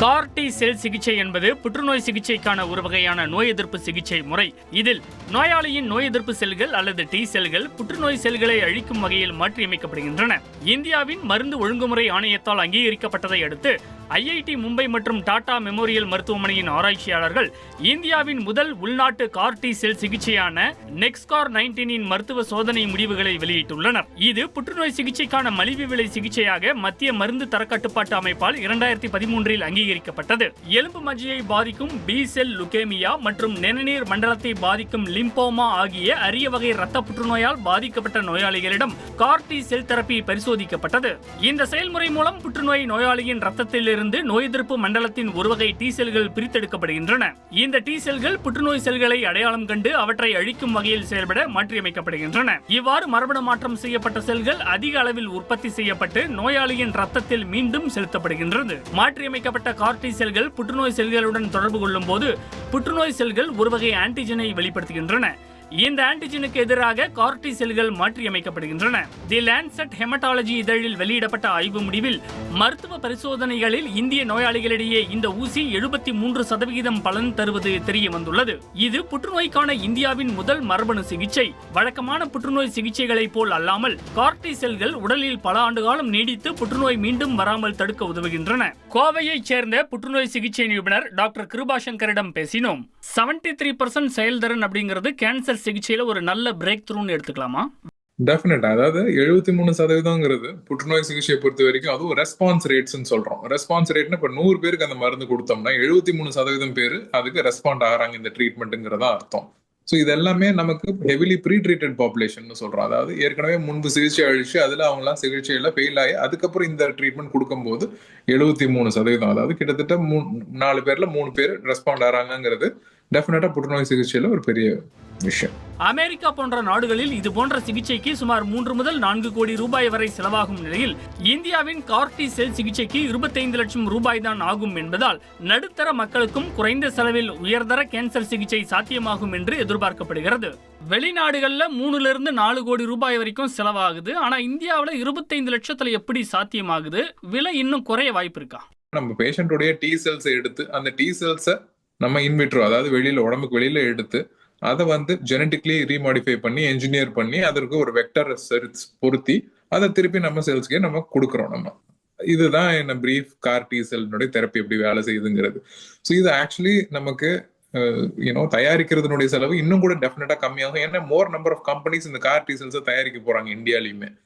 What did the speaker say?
Car D செல் சிகிச்சை என்பது புற்றுநோய் சிகிச்சைக்கான ஒரு வகையான நோய் எதிர்ப்பு சிகிச்சை முறை. இதில் நோயாளியின் நோய் எதிர்ப்பு செல்கள் அல்லது டி செல்கள் புற்றுநோய் செல்களை அழிக்கும் வகையில் மாற்றியமைக்கப்படுகின்றன. இந்தியாவின் மருந்து ஒழுங்குமுறை ஆணையத்தால் அங்கீகரிக்கப்பட்டதை அடுத்து ஐஐடி மும்பை மற்றும் டாடா மெமோரியல் மருத்துவமனையின் ஆராய்ச்சியாளர்கள் இந்தியாவின் முதல் உள்நாட்டு கார் டி செல் சிகிச்சையான நெக்ஸ்கார் 19 மருத்துவ சோதனை முடிவுகளை வெளியிட்டுள்ளனர். இது புற்றுநோய் சிகிச்சைக்கான மலிவு விலை சிகிச்சையாக மத்திய மருந்து தரக்கட்டுப்பாட்டு அமைப்பால் 2013 அங்கீகரிக்கப்பட்டது. எலும்பு மஜ்ஜையை பாதிக்கும் பி செல் லுகேமியா மற்றும் நிணநீர் மண்டலத்தை பாதிக்கும் லிம்போமா ஆகிய அரிய வகை இரத்த புற்றுநோயால் பாதிக்கப்பட்ட நோயாளிகளிடம் கார் டி செல் தெரப்பி பரிசோதிக்கப்பட்டது. இந்த செயல்முறை மூலம் புற்றுநோய் நோயாளியின் இரத்தத்தில் நோய் எதிர்ப்பு மண்டலத்தின் ஒரு வகை டி செல்கள் பிரித்தெடுக்கப்படுகின்றன. இந்த டி செல்கள் புற்றுநோய் செல்களை அடையாளம் கண்டு அவற்றை அழிக்கும் வகையில் செயல்பட மாற்றியமைக்கப்படுகின்றன. இவ்வாறு மரபணு மாற்றம் செய்யப்பட்ட செல்கள் அதிக அளவில் உற்பத்தி செய்யப்பட்டு நோயாளியின் ரத்தத்தில் மீண்டும் செலுத்தப்படுகின்றது. மாற்றியமைக்கப்பட்ட கார் டி செல்கள் புற்றுநோய் செல்களுடன் தொடர்பு கொள்ளும் போது புற்றுநோய் செல்கள் ஒரு வகை ஆன்டிஜனை வெளிப்படுத்துகின்றன. இந்த ஆன்டிஜனுக்கு எதிராக கார் டி செல்கள் மாற்றியமைக்கப்படுகின்றன. தி லான்செட் ஹெமடாலஜி இதழில் வெளியிடப்பட்ட ஆய்வு முடிவில் மருத்துவ பரிசோதனைகளில் இந்திய நோயாளிகளிடையே இந்த ஊசி 73% பலன் தருவது தெரிய வந்துள்ளது. இது புற்றுநோய்க்கான இந்தியாவின் முதல் மரபணு சிகிச்சை. வழக்கமான புற்றுநோய் சிகிச்சைகளை போல் அல்லாமல் கார் டி செல்கள் உடலில் பல ஆண்டு காலம் நீடித்து புற்றுநோய் மீண்டும் வராமல் தடுக்க உதவுகின்றன. கோவையைச் சேர்ந்த புற்றுநோய் சிகிச்சை நிபுணர் டாக்டர் கிருபாசங்கரிடம் பேசினோம். 73% செயல்திறன் அப்படிங்கிறது கேன்சர் சிகிச்சையில ஒரு நல்ல பிரேக் த்ரூன்னு எடுத்துக்கலாமா? டெஃபினட்டா. அதாவது 73% புற்றுநோய் சிகிச்சையை பொறுத்த வரைக்கும் அதுவும் ரெஸ்பான்ஸ் ரேட்ஸ்ன்னு சொல்றோம். ரெஸ்பான்ஸ் ரேட்னா இப்ப 100 பேருக்கு அந்த மருந்து கொடுத்தோம்னா 73% பேர் அதுக்கு ரெஸ்பாண்ட் ஆகிறாங்க இந்த ட்ரீட்மெண்ட்டுங்கிறதா அர்த்தம். ஸோ இது எல்லாமே நமக்கு ஹெவிலி ப்ரீ ட்ரீட்டட் பாப்புலேஷன் சொல்றோம். அதாவது ஏற்கனவே முன்பு சிகிச்சை அழிச்சு அதுல அவங்களாம் சிகிச்சையில ஃபெயில் ஆகி அதுக்கப்புறம் இந்த ட்ரீட்மெண்ட் கொடுக்கும்போது 73%, அதாவது கிட்டத்தட்ட 4 பேர்ல 3 பேர் ரெஸ்பாண்ட் ஆகிறாங்கிறது டெஃபினட்டா புற்றுநோய் சிகிச்சையில ஒரு பெரிய விஷயம். அமெரிக்கா போன்ற நாடுகளில் இது போன்ற சிகிச்சைக்கு சுமார் 3 முதல் 4 கோடி ரூபாய் வரை செலவாகும் நிலையில் இந்தியாவின் கார் டி செல் சிகிச்சைக்கு 25 லட்சம் ரூபாய் தான் ஆகும் என்பதால் நடுத்தர மக்களுக்கும் குறைந்த செலவில் உயர்தர கேன்சர் சிகிச்சை சாத்தியமாகும் என்று எதிர்பார்க்கப்படுகிறது. வெளிநாடுகள்ல 3-4 கோடி ரூபாய் வரைக்கும் செலவாகுது. ஆனா இந்தியாவில் 25 லட்சத்துல எப்படி சாத்தியமாகுது? விலை இன்னும் குறைய வாய்ப்பு இருக்கா? நம்ம பேஷண்டோடைய டி செல்ஸ் எடுத்து அந்த டி செல்ஸை நம்ம இன்விட்ரோ, அதாவது வெளியில உடம்புக்கு வெளியில எடுத்து அதை ஜெனட்டிக்லி ரீமாடிஃபை பண்ணி என்ஜினியர் பண்ணி அதற்கு ஒரு வெக்டர் பொருத்தி அதை திருப்பி நம்ம செல்ஸ்க்கே நம்ம கொடுக்குறோம். இதுதான் என்ன பிரீஃப் கார் டி செல்னுடைய தெரப்பி எப்படி வேலை செய்யுதுங்கிறது. ஸோ இது ஆக்சுவலி நமக்கு தயாரிக்கிறதுனுடைய செலவு இன்னும் கூட டெஃபினட்டா கம்மியாகும். ஏன்னா மோர் நம்பர் ஆஃப் கம்பெனிஸ் இந்த கார் டி செல்ஸை தயாரிக்க போறாங்க இந்தியாலையுமே.